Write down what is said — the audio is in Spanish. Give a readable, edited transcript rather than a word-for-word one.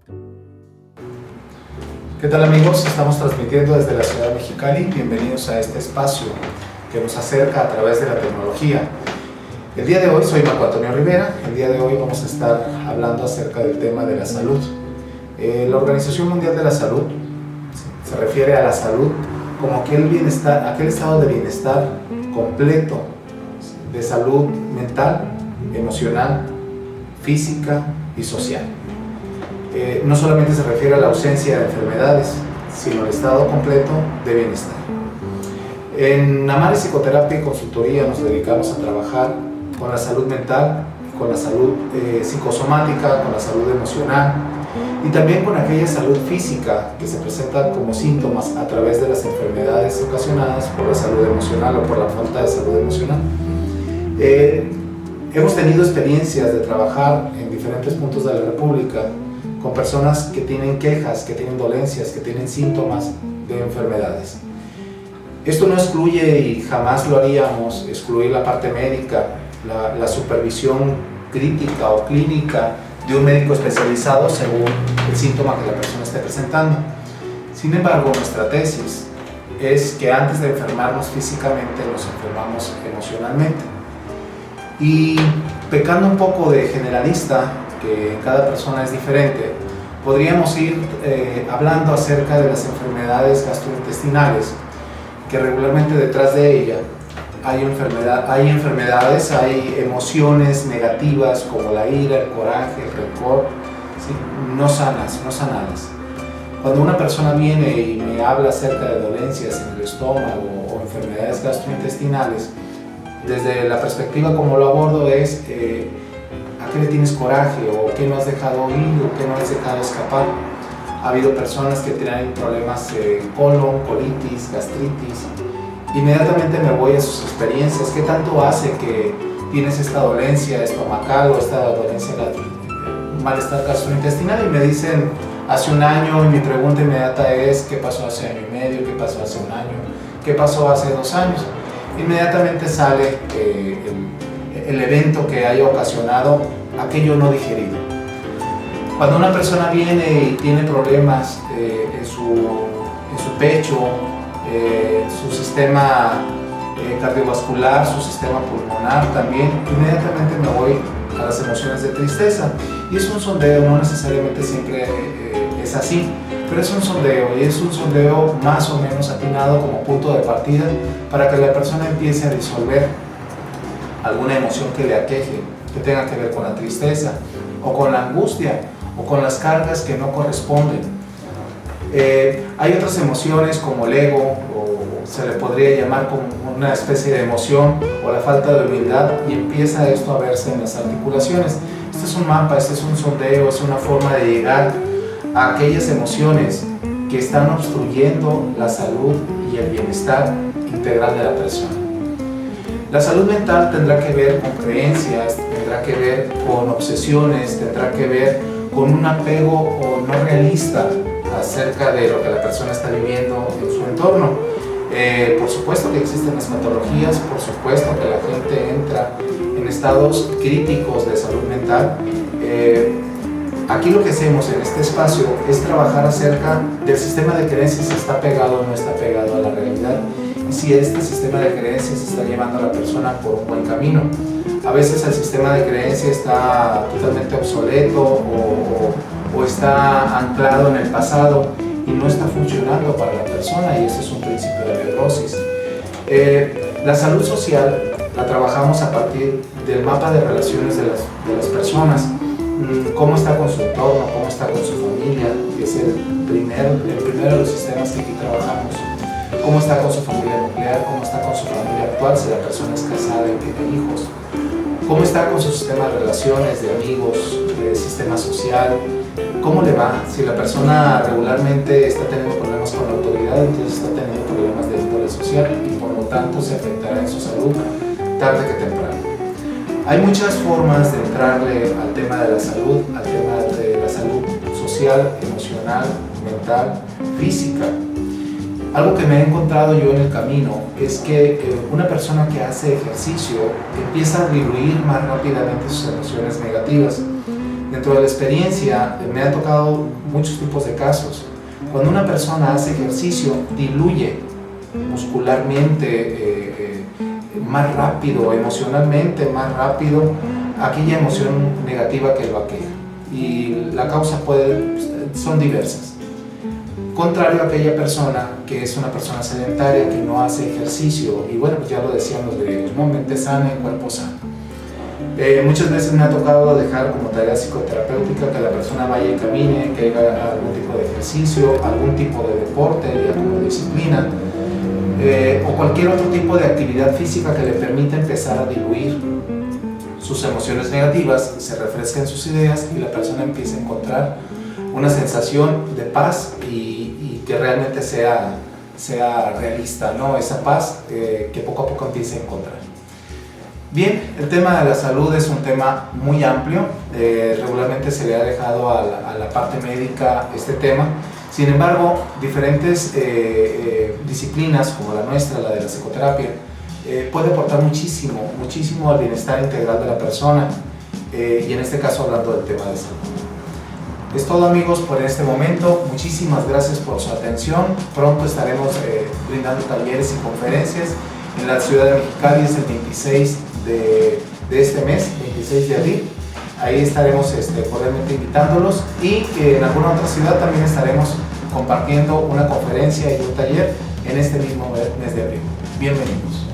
¿Qué tal, amigos? Estamos transmitiendo desde la ciudad de Mexicali. Bienvenidos a este espacio que nos acerca a través de la tecnología. El día de hoy soy Marco Antonio Rivera. El día de hoy vamos a estar hablando acerca del tema de la salud. La Organización Mundial de la Salud se refiere a la salud como aquel estado de bienestar completo, de salud mental, emocional, física y social. No solamente se refiere a la ausencia de enfermedades, sino al estado completo de bienestar. En Amares Psicoterapia y Consultoría nos dedicamos a trabajar con la salud mental, con la salud psicosomática, con la salud emocional y también con aquella salud física que se presenta como síntomas a través de las enfermedades ocasionadas por la salud emocional o por la falta de salud emocional. Hemos tenido experiencias de trabajar en diferentes puntos de la República con personas que tienen quejas, que tienen dolencias, que tienen síntomas de enfermedades. Esto no excluye, y jamás lo haríamos, excluir la parte médica, la supervisión crítica o clínica de un médico especializado según el síntoma que la persona esté presentando. Sin embargo, nuestra tesis es que antes de enfermarnos físicamente, nos enfermamos emocionalmente. Y pecando un poco de generalista, que cada persona es diferente, podríamos ir hablando acerca de las enfermedades gastrointestinales, que regularmente detrás de ella hay enfermedades, hay emociones negativas como la ira, el coraje, el rencor, ¿sí? no sanadas. Cuando una persona viene y me habla acerca de dolencias en el estómago o enfermedades gastrointestinales, desde la perspectiva como lo abordo es ¿a qué le tienes coraje? ¿O qué no has dejado ir? ¿O qué no has dejado escapar? Ha habido personas que tienen problemas colon, colitis, gastritis. Inmediatamente me voy a sus experiencias. ¿Qué tanto hace que tienes esta dolencia estomacal o esta dolencia, malestar gastrointestinal? Y me dicen hace un año, y mi pregunta inmediata es ¿qué pasó hace año y medio? ¿Qué pasó hace un año? ¿Qué pasó hace 2 años? Inmediatamente sale el evento que haya ocasionado aquello no digerido. Cuando una persona viene y tiene problemas en su pecho, su sistema cardiovascular, su sistema pulmonar también, inmediatamente me voy a las emociones de tristeza. Y es un sondeo, no necesariamente siempre es así, pero es un sondeo, y es un sondeo más o menos atinado como punto de partida para que la persona empiece a disolver alguna emoción que le aqueje, que tenga que ver con la tristeza, o con la angustia, o con las cargas que no corresponden. Hay otras emociones como el ego, o se le podría llamar como una especie de emoción, o la falta de humildad, y empieza esto a verse en las articulaciones. Este es un mapa, este es un sondeo, es una forma de llegar a aquellas emociones que están obstruyendo la salud y el bienestar integral de la persona. La salud mental tendrá que ver con creencias, tendrá que ver con obsesiones, tendrá que ver con un apego o no realista acerca de lo que la persona está viviendo en su entorno. Por supuesto que existen las patologías, por supuesto que la gente entra en estados críticos de salud mental. Aquí lo que hacemos en este espacio es trabajar acerca del sistema de creencias, si está pegado o no está pegado a la realidad, y si este sistema de creencias está llevando a la persona por un buen camino. A veces el sistema de creencias está totalmente obsoleto o está anclado en el pasado y no está funcionando para la persona, y ese es un principio de neurosis. La salud social la trabajamos a partir del mapa de relaciones de las personas. Cómo está con su entorno, cómo está con su familia, que es el primero de los sistemas que aquí trabajamos. Cómo está con su familia nuclear, cómo está con su familia actual, si la persona es casada y tiene hijos. Cómo está con su sistema de relaciones, de amigos, de sistema social. Cómo le va, si la persona regularmente está teniendo problemas con la autoridad, entonces está teniendo problemas de índole social y por lo tanto se afectará en su salud tarde que temprano. Hay muchas formas de entrarle al tema de la salud, al tema de la salud social, emocional, mental, física. Algo que me he encontrado yo en el camino es que una persona que hace ejercicio empieza a diluir más rápidamente sus emociones negativas. Dentro de la experiencia me han tocado muchos tipos de casos. Cuando una persona hace ejercicio, diluye muscularmente, más rápido, emocionalmente más rápido, aquella emoción negativa que lo aqueja. Y la causa son diversas. Contrario a aquella persona que es una persona sedentaria, que no hace ejercicio, y bueno, pues ya lo decían los griegos, ¿no? Mente sana en cuerpo sano. Muchas veces me ha tocado dejar como tarea psicoterapéutica que la persona vaya y camine, que haga algún tipo de ejercicio, algún tipo de deporte, ya como disciplina, o cualquier otro tipo de actividad física que le permita empezar a diluir sus emociones negativas, se refresquen sus ideas y la persona empiece a encontrar una sensación de paz y que realmente sea realista, ¿no? Esa paz que poco a poco empiece a encontrar. Bien, el tema de la salud es un tema muy amplio, regularmente se le ha dejado a la parte médica este tema. Sin embargo, diferentes disciplinas como la nuestra, la de la psicoterapia, puede aportar muchísimo al bienestar integral de la persona, y en este caso hablando del tema de salud. Es todo, amigos, por este momento. Muchísimas gracias por su atención. Pronto estaremos brindando talleres y conferencias en la ciudad de Mexicali. Es el 26 de este mes, 26 de abril. Ahí estaremos cordialmente invitándolos, y en alguna otra ciudad también estaremos compartiendo una conferencia y un taller en este mismo mes de abril. Bienvenidos.